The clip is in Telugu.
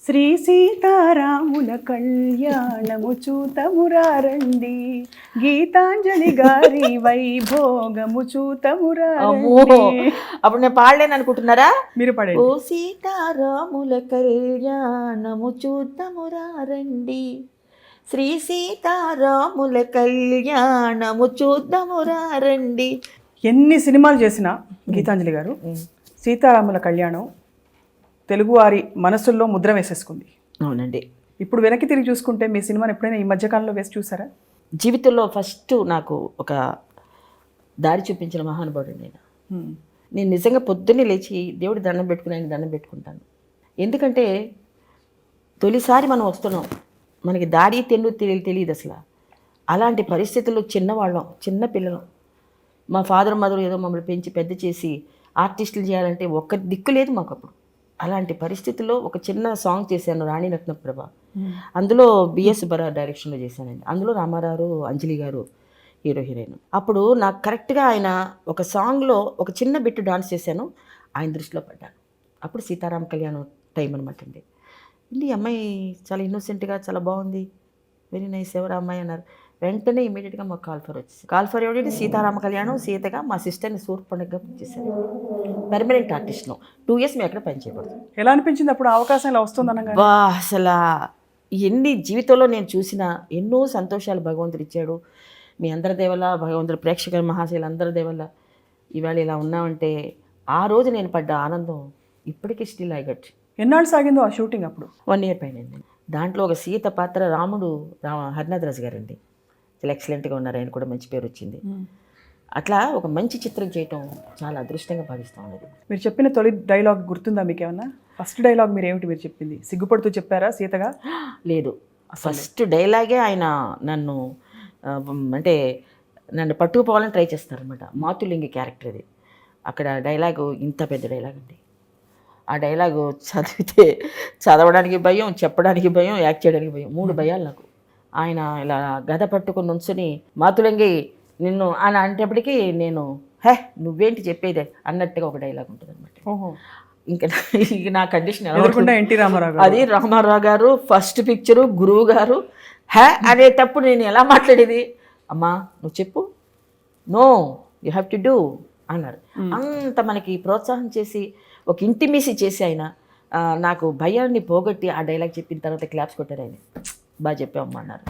శ్రీ సీతారాముల కళ్యాణము చూతమురారండి, గీతాంజలి గారి వైభోగము అమ్మో, చూతమురారండి. అప్పుడు నేను పాడలేను అనుకుంటున్నారా? మీరు పడే ఓ సీతారాముల కళ్యాణము చూద్దామురా రండి, శ్రీ సీతారాముల కళ్యాణము చూద్దామురా రండి. ఎన్ని సినిమాలు చేసినా గీతాంజలి గారు సీతారాముల కళ్యాణం తెలుగువారి మనసుల్లో ముద్ర వేసేసుకుంది. అవునండి. ఇప్పుడు వెనక్కి తిరిగి చూసుకుంటే మీ సినిమాని ఎప్పుడైనా ఈ మధ్యకాలంలో వేసి చూసారా? జీవితంలో ఫస్ట్ నాకు ఒక దారి చూపించిన మహానుభావుడు నేను. నేను నిజంగా పొద్దున్నే లేచి దేవుడి దండం పెట్టుకుని ఆయన దండం పెట్టుకుంటాను. ఎందుకంటే తొలిసారి మనం వస్తున్నాం, మనకి దారి తెలియదు అసలు. అలాంటి పరిస్థితుల్లో చిన్నవాళ్ళం, చిన్న పిల్లలం. మా ఫాదర్ మదర్ ఏదో మమ్మల్ని పెంచి పెద్ద చేసి ఆర్టిస్టులు చేయాలంటే ఒక్క దిక్కు లేదు మాకు అప్పుడు. అలాంటి పరిస్థితుల్లో ఒక చిన్న సాంగ్ చేశాను, రాణి రత్నప్రభ. అందులో బిఎస్ సుబ్బారావు డైరెక్షన్లో చేశానండి. అందులో రామారావు, అంజలి గారు హీరో హీరోయిన్. అప్పుడు నాకు కరెక్ట్గా ఆయన ఒక సాంగ్లో ఒక చిన్న బిట్టు డాన్స్ చేశాను, ఆయన దృష్టిలో పడ్డాను. అప్పుడు సీతారామ కళ్యాణం టైం అనమాట అండి. ఈ అమ్మాయి చాలా ఇన్నోసెంట్గా చాలా బాగుంది, వెరీ నైస్, ఎవరు అమ్మాయి అన్నారు. వెంటనే ఇమీడియట్గా మాకు కాల్ఫర్ వచ్చింది. కాల్ఫర్ ఏమిటంటే సీతారామ కళ్యాణం సీతగా మా సిస్టర్ని సూర్పు పండుగగా బుక్ చేశాను. పర్మనెంట్ ఆర్టిస్ట్ను 2 years మేము ఎక్కడ పని చేయకూడదు. ఎలా అనిపించింది అప్పుడు అవకాశం ఇలా వస్తుందనగా? బా, అసలు ఎన్ని జీవితంలో నేను చూసిన ఎన్నో సంతోషాలు భగవంతుడు ఇచ్చాడు. మీ అందరి దేవల్ల, భగవంతుడు ప్రేక్షకుల మహాశైలు అందరి దేవల్ల ఇవాళ ఇలా ఉన్నామంటే ఆ రోజు నేను పడ్డ ఆనందం ఇప్పటికీ స్టిల్ ఐ గట్. ఎన్నాళ్ళు సాగిందో ఆ షూటింగ్? అప్పుడు 1 year పైన. దాంట్లో ఒక సీత పాత్ర రాముడు హరినాథ్ రాజు గారండి. చాలా ఎక్సలెంట్గా ఉన్నారు, ఆయన కూడా మంచి పేరు వచ్చింది. అట్లా ఒక మంచి చిత్రం చేయటం చాలా అదృష్టంగా భావిస్తూ ఉన్నది. మీరు చెప్పిన తొలి డైలాగ్ గుర్తుందా మీకు ఏమన్నా? ఫస్ట్ డైలాగ్ మీరు ఏమిటి మీరు చెప్పింది? సిగ్గుపడుతూ చెప్పారా సీతగా? లేదు, ఫస్ట్ డైలాగే ఆయన నన్ను అంటే నన్ను పట్టుకుపోవాలని ట్రై చేస్తారనమాట. మాతులింగి క్యారెక్టర్ అది. అక్కడ డైలాగు ఇంత పెద్ద డైలాగ్ అండి. ఆ డైలాగు చదివితే చదవడానికి భయం, చెప్పడానికి భయం, యాక్ట్ చేయడానికి భయం, 3 భయాలు నాకు. ఆయన ఇలా గద పట్టుకుని నుంచుని మాతులింగి నిన్ను అని అనేటప్పటికీ నేను నువ్వేంటి చెప్పేదే అన్నట్టుగా ఒక డైలాగ్ ఉంటుంది అనమాట. ఓహో, ఇంకా నా కండిషన్ ఎన్టీ రామారావు అది రామారావు గారు ఫస్ట్ పిక్చరు, గురువు గారు అనేటప్పుడు నేను ఎలా మాట్లాడేది, అమ్మా నువ్వు చెప్పు, no you have to do అన్నారు. అంత మనకి ప్రోత్సాహం చేసి ఒక ఇంటిమేసి చేసి ఆయన నాకు భయాన్ని పోగొట్టి ఆ డైలాగ్ చెప్పిన తర్వాత క్లాప్స్ కొట్టారు. ఆయన బాగా చెప్పామమ్మా అన్నారు.